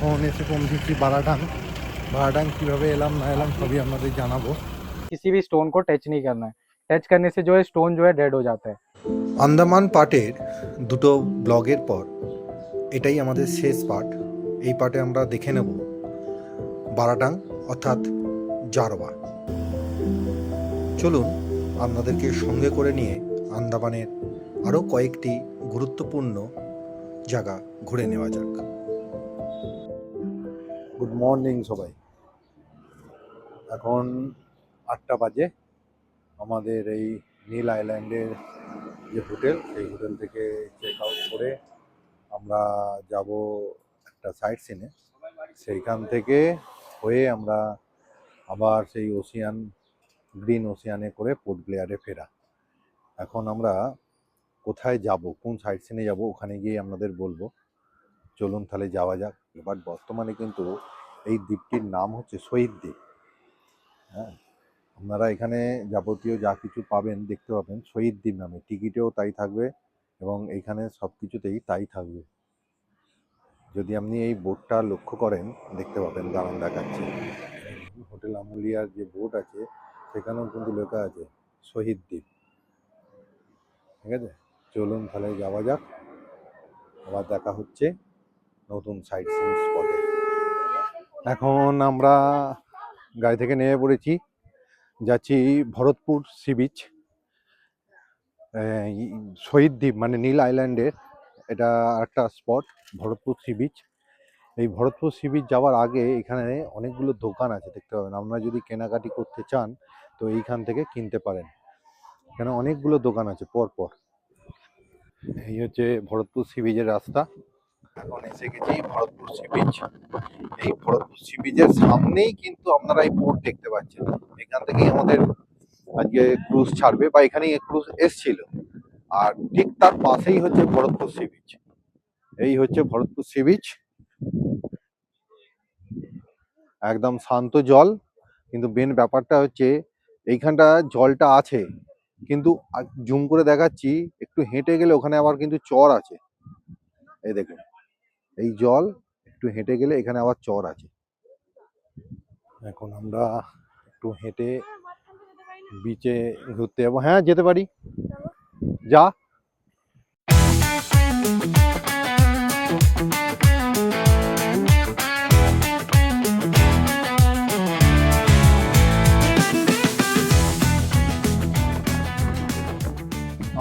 এখন এসে পৌঁছেছি বারাটাং। বারাটাং কীভাবে এলাম না এলাম সবই আপনাদের জানাবো। किसी भी स्टोन को टच नहीं करना है। टच करने से जो है स्टोन जो है डेड हो जाता है। আন্দামান পার্টের দুটো ব্লগের পর এটাই আমাদের শেষ পার্ট। এই পার্টে আমরা দেখে নেব বারাটাং অর্থাৎ জারোয়া। চলুন আপনাদেরকে সঙ্গে করে নিয়ে আন্দামানের আরও কয়েকটি গুরুত্বপূর্ণ জায়গা ঘুরে নেওয়া যাক। গুড মর্নিং সবাই। এখন 8টা বাজে। আমাদের এই নীল আইল্যান্ডের যে হোটেল, সেই হোটেল থেকে চেক আউট করে আমরা যাব একটা সাইট সিনে। সেইখান থেকে হয়ে আমরা আবার সেই গ্রিন ওশিয়ানে করে পোর্ট ব্লেয়ারে ফেরা। এখন আমরা কোথায় যাব, কোন সাইট সিনে যাব, ওখানে গিয়ে আপনাদের বলবো। চলুন তাহলে যাওয়া যাক। এবার বর্তমানে কিন্তু এই দ্বীপটির নাম হচ্ছে শহীদ দ্বীপ। হ্যাঁ, আপনারা এখানে যাবতীয় যা কিছু পাবেন, দেখতে পাবেন শহীদ দ্বীপ নামে। টিকিটেও তাই থাকবে এবং এইখানে সব কিছুতেই তাই থাকবে। যদি আপনি এই বোর্ডটা লক্ষ্য করেন দেখতে পাবেন, দাঁড়ান দেখাচ্ছি। হোটেল আমুলিয়ার যে বোর্ড আছে সেখানেও কিন্তু লেখা আছে শহীদ দ্বীপ। ঠিক আছে, চলুন তাহলে যাওয়া যাক। আবার দেখা হচ্ছে নতুন সাইট সিন স্পটে। এখন আমরা গাড়ি থেকে নেমে পড়েছি, যাচ্ছি ভরতপুর সি বিচ। শহীদ দ্বীপ মানে নীল আইল্যান্ডের এটা একটা স্পট, ভরতপুর সি বিচ। এই ভরতপুর সি বিচ যাওয়ার আগে এখানে অনেকগুলো দোকান আছে, দেখতে পাবেন। আপনারা যদি কেনাকাটি করতে চান তো এইখান থেকে কিনতে পারেন। এখানে অনেকগুলো দোকান আছে পরপর। এই হচ্ছে ভরতপুর সি বিচের রাস্তা। এখন এসে গেছি ভরতপুর সি বিচ। এই ভরতপুর সি বিচের সামনেই কিন্তু আপনারা এই পোর্ট দেখতে পাচ্ছেন। এখান থেকেই আমাদের আজকে ক্রুজ ছাড়বে, বা এখানেই ক্রুজ এসছিল। আর ঠিক তার পাশেই হচ্ছে ভরতপুর সি বিচ। এই হচ্ছে ভরতপুর সি বিচ। একদম শান্ত জল, কিন্তু মেন ব্যাপারটা হচ্ছে এইখানটা জলটা আছে, কিন্তু জুম করে দেখাচ্ছি, একটু হেঁটে গেলে ওখানে আবার কিন্তু চর আছে। এই দেখুন, এই জল, একটু হেঁটে গেলে এখানে আবার চর আছে। এখন আমরা একটু হেঁটে বিচে ঘুরতে যাবো। হ্যাঁ, যেতে পারি, যা।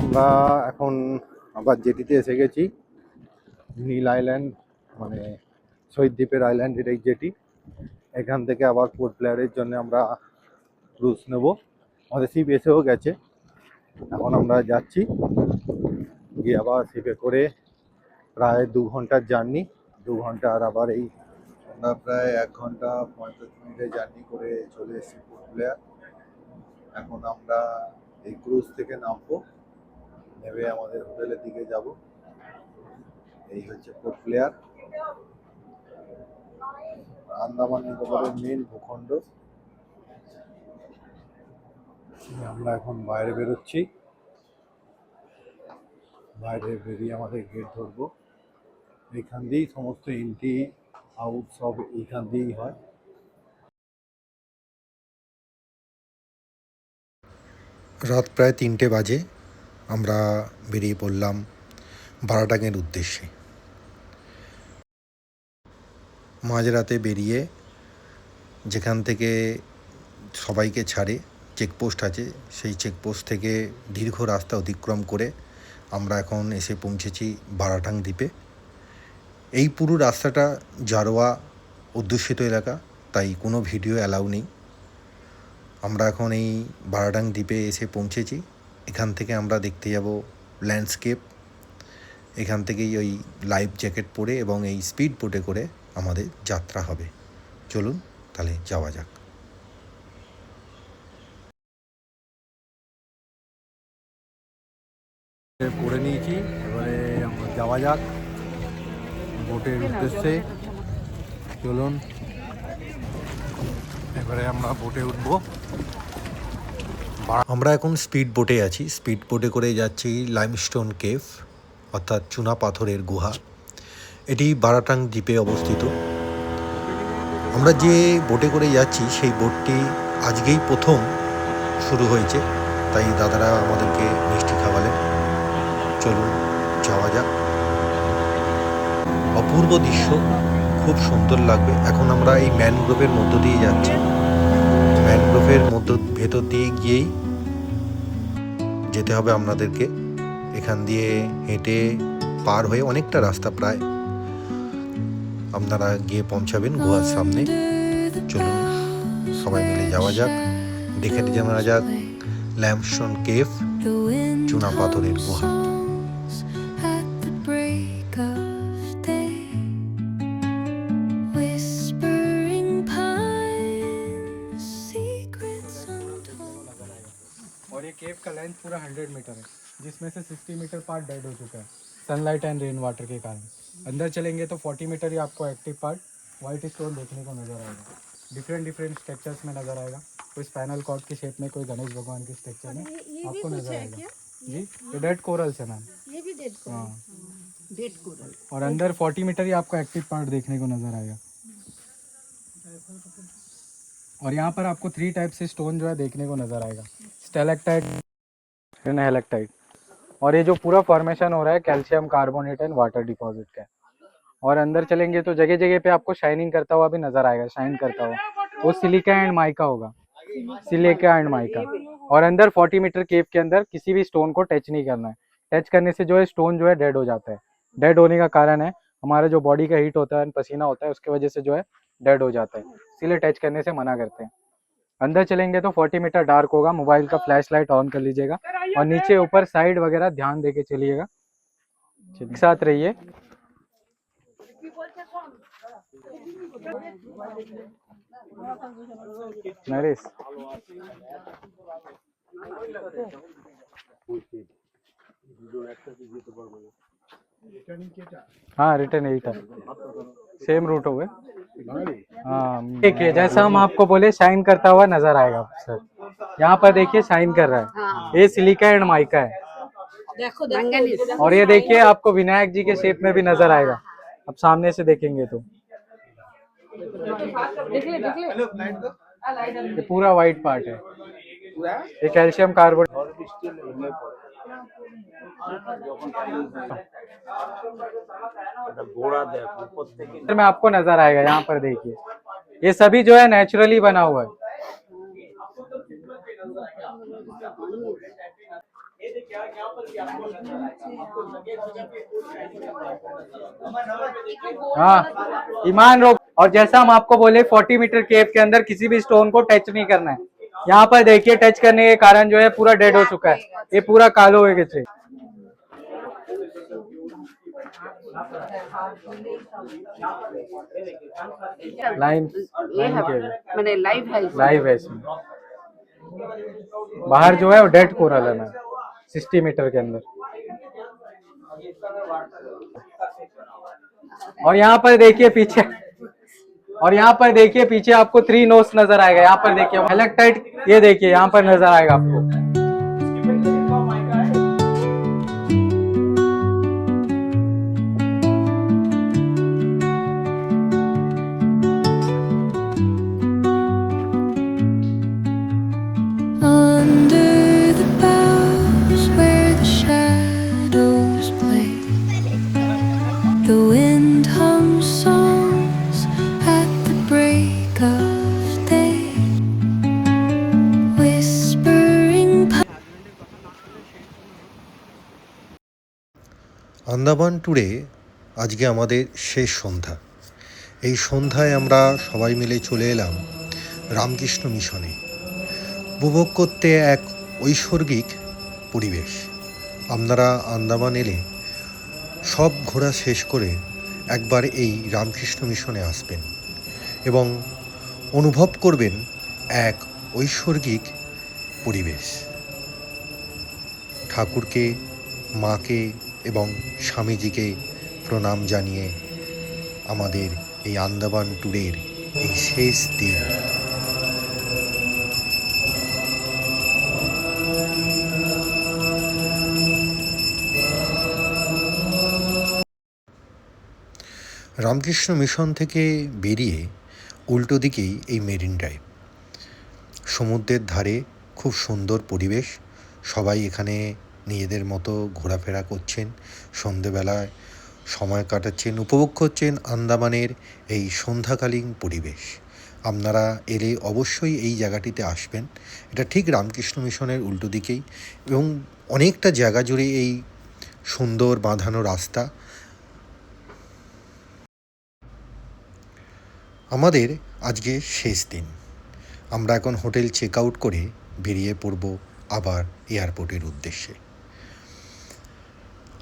আমরা এখন আবার জেটিতে এসে গেছি। নীল আইল্যান্ড মানে শহীদ দ্বীপের আইল্যান্ড, এটাই জেটি। এখান থেকে আবার পোর্ট ব্লেয়ারের জন্য আমরা ক্রুজ নেব। আমাদের শিপ এসেও গেছে, এখন আমরা যাচ্ছি। গিয়ে আবার শিপে করে প্রায় 2 ঘন্টার জার্নি। 2 ঘন্টা, আর আবার এই আমরা প্রায় 1 ঘন্টা 45 মিনিটের জার্নি করে চলে এসেছি পোর্ট ব্লেয়ার। এখন আমরা এই ক্রুজ থেকে নামবো, নেমে আমাদের হোটেলের দিকে যাব। এই হচ্ছে পোর্ট ব্লেয়ার, আন্দামান নিকোবরের মেন ভূখণ্ড। আমরা এখন বাইরে বেরোচ্ছি। বাইরে বেরিয়ে আমাদের গেট ধরবো। এইখান দিয়েই সমস্ত এন্ট্রি আউট সব এইখান দিয়েই হয়। রাত প্রায় 3টে বাজে। আমরা বেরিয়ে পড়লাম বারাটাঙের উদ্দেশ্যে। মাঝরাতে বেরিয়ে যেখান থেকে সবাইকে ছাড়ে, চেকপোস্ট আছে, সেই চেকপোস্ট থেকে দীর্ঘ রাস্তা অতিক্রম করে আমরা এখন এসে পৌঁছেছি বারাটাং দ্বীপে। এই পুরো রাস্তাটা জারোয়া অধ্যুষিত এলাকা, তাই কোনো ভিডিও অ্যালাউ নেই। আমরা এখন এই বারাটাং দ্বীপে এসে পৌঁছেছি। এখান থেকে আমরা দেখতে যাব ল্যান্ডস্কেপ। এখান থেকেই ওই লাইফ জ্যাকেট পরে এবং এই স্পিড বোটে করে আমাদের যাত্রা হবে। চলুন তাহলে যাওয়া যাক। পরে নিয়েছি, এবারে আমরা যাওয়া যাক বোটের উদ্দেশ্যে। চলুন এবারে আমরা বোটে উঠবো। আমরা এখন স্পিড বোটে আছি। স্পিড বোটে করে যাচ্ছি লাইমস্টোন কেভ, অর্থাৎ চুনা পাথরের গুহা। এটি বারাটাং দ্বীপে অবস্থিত। আমরা যে বোটে করে যাচ্ছি সেই বোটটি আজকেই প্রথম শুরু হয়েছে, তাই দাদারা আমাদেরকে মিষ্টি খাওয়ালেন। চলুন যাওয়া যাক। অপূর্ব দৃশ্য, খুব সুন্দর লাগবে। এখন আমরা এই ম্যানগ্রোভের মধ্য দিয়ে যাচ্ছি। ম্যানগ্রোভের ভেতর দিয়ে গিয়েই যেতে হবে আপনাদেরকে। এখান দিয়ে হেঁটে পার হয়ে অনেকটা রাস্তা প্রায় আপনারা গিয়ে পৌঁছাবেন গুহার সামনে। চলুন সবাই মিলে যাওয়া যাক, দেখে জানা যাক ল্যাম্পস্টোন কেভ, চুনা পাথরের গুহা। और ये केव का लेंथ पूरा 100 मीटर है, जिसमें से 60 मीटर पार्ट डेड हो चुका है सनलाइट एंड रेन वाटर के कारण। अंदर चलेंगे तो 40 मीटर ही आपको एक्टिव पार्ट वाइट स्टोन देखने को नज़र आएगा। डिफरेंट स्ट्रक्चर्स में नज़र आएगा। कोई स्पाइनल कॉर्ड की शेप में, कोई गणेश भगवान की स्ट्रक्चर में आपको नज़र आएगा। जी, ये डेड कोरल्स है मैम। ये भी डेड कोरल। हाँ, डेड कोरल। और अंदर 40 मीटर ही आपको एक्टिव पार्ट देखने को नज़र आएगा। और यहाँ पर आपको 3 टाइप से स्टोन जो है देखने को नज़र आएगा, स्टेलेक्टाइट एंड हेलेक्टाइट। और ये जो पूरा फॉर्मेशन हो रहा है calcium carbonate and water deposit का है। और अंदर चलेंगे तो जगह जगह पे आपको शाइनिंग करता हुआ भी नज़र आएगा, शाइन करता हुआ। वो सिलिका एंड माइका होगा, सिलिका एंड माइका। और अंदर 40 मीटर केव के अंदर किसी भी स्टोन को टच नहीं करना है। टच करने से जो है स्टोन जो है डेड हो जाता है। डेड होने का कारण है हमारा जो बॉडी का हीट होता है, पसीना होता है, उसकी वजह से जो है डेड हो जाता है, इसीलिए टच करने से मना करते हैं। अंदर चलेंगे तो 40 मीटर डार्क होगा। मोबाइल का फ्लैश लाइट ऑन कर लीजिएगा और नीचे ऊपर साइड वगैरह ध्यान देके चलिएगा। एक साथ रहिए। नरेश, हाँ रिटर्न 8 है, सेम रूट हो गए। हाँ देखिए, जैसा हम आपको बोले शाइन करता हुआ नजर आएगा सर। यहाँ पर देखिए शाइन कर रहा है। हाँ। ये सिलिका एंड माइका है। देखो देखो। और ये देखिए आपको विनायक जी के शेप में भी नजर आएगा, अब सामने से देखेंगे तो। ये पूरा व्हाइट पार्ट है, ये कैल्शियम कार्बोनेट। में आपको नजर आएगा, यहाँ पर देखिए ये सभी जो है नेचुरली बना हुआ है। हाँ, ईमान रोक। और जैसा हम आपको बोले 40 मीटर केव के अंदर किसी भी स्टोन को टच नहीं करना है। यहाँ पर देखिए टच करने के कारण जो है पूरा डेड हो चुका है, ये पूरा कालो हो गए। मैंने लाइव है इसमें। बाहर जो है वो डेड कोरल है मैम, 60 मीटर के अंदर। और यहाँ पर देखिए पीछे, और यहाँ पर देखिए पीछे आपको 3 नोस नजर आएगा। यहाँ पर देखिए हेलेक्टाइट, ये देखिए यहाँ पर नजर आएगा आपको। আন্দামান ট্যুরে আজকে আমাদের শেষ সন্ধ্যা। এই সন্ধ্যায় আমরা সবাই মিলে চলে এলাম রামকৃষ্ণ মিশনে, উপভোগ করতে এক ঐশ্বর্গিক পরিবেশ। আপনারা আন্দামান এলে সব ঘোরা শেষ করে একবার এই রামকৃষ্ণ মিশনে আসবেন এবং অনুভব করবেন এক ঐশ্বর্গিক পরিবেশ। ঠাকুরকে, মাকে এবং স্বামীজিকে প্রণাম জানিয়ে আমাদের এই আন্দামান ট্যুরের এই শেষ দিন। রামকৃষ্ণ মিশন থেকে বেরিয়ে উল্টো দিকেই এই মেরিন ড্রাইভ। সমুদ্রের ধারে খুব সুন্দর পরিবেশ, সবাই এখানে নিজেদের মতো ঘোরাফেরা করছেন, সন্ধেবেলায় সময় কাটাচ্ছেন, উপভোগ করছেন আন্দামানের এই সন্ধ্যাকালীন পরিবেশ। আপনারা এলে অবশ্যই এই জায়গাটিতে আসবেন। এটা ঠিক রামকৃষ্ণ মিশনের উল্টো দিকেই এবং অনেকটা জায়গা জুড়ে এই সুন্দর বাঁধানো রাস্তা। আমাদের আজকে শেষ দিন। আমরা এখন হোটেল চেক আউট করে বেরিয়ে পড়ব আবার এয়ারপোর্টের উদ্দেশ্যে।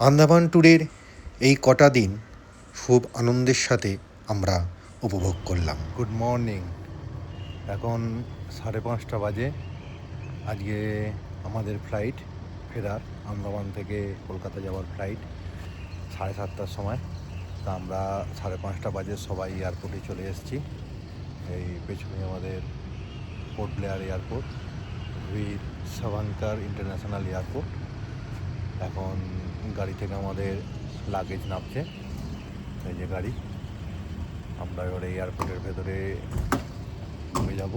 আন্দামান ট্যুরের এই কটা দিন খুব আনন্দের সাথে আমরা উপভোগ করলাম। গুড মর্নিং, এখন 5:30 বাজে। আজকে আমাদের ফ্লাইট ফেরার, আন্দামান থেকে কলকাতা যাওয়ার ফ্লাইট 7:30টার সময়। তা আমরা 5:30 বাজে সবাই এয়ারপোর্টে চলে এসেছি। এই পেছনে আমাদের পোর্ট ব্লেয়ার এয়ারপোর্ট, বীর সাভারকার ইন্টারন্যাশনাল এয়ারপোর্ট। এখন গাড়ি থেকে আমাদের লাগেজ নামছে, এই যে গাড়ি। আমরা এবারে এয়ারপোর্টের ভেতরে ঢুকে যাব।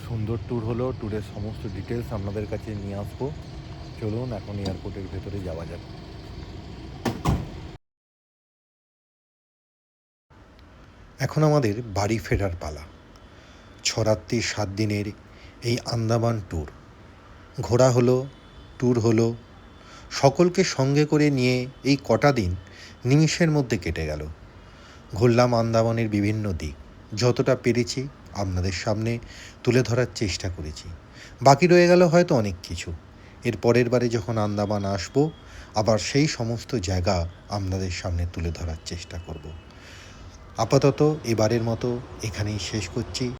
সুন্দর ট্যুর হলো, ট্যুরের সমস্ত ডিটেলস আপনাদের কাছে নিয়ে আসবো। চলুন এখন এয়ারপোর্টের ভেতরে যাওয়া যাক। এখন আমাদের বাড়ি ফেরার পালা। 6 রাত্রি 7 দিনের এই আন্দামান ট্যুর ঘোরা হলো, ট্যুর হলো, সকলকে সঙ্গে করে নিয়ে এই কটা দিন নিমিষের মধ্যে কেটে গেল। ঘুরলাম আন্দামানের বিভিন্ন দিক, যতটা পেরেছি আপনাদের সামনে তুলে ধরার চেষ্টা করেছি। বাকি রয়ে গেল হয়তো অনেক কিছু। এর পরের বারে যখন আন্দামান আসবো, আবার সেই সমস্ত জায়গা আপনাদের সামনে তুলে ধরার চেষ্টা করব। আপাতত এবারের মতো এখানেই শেষ করছি।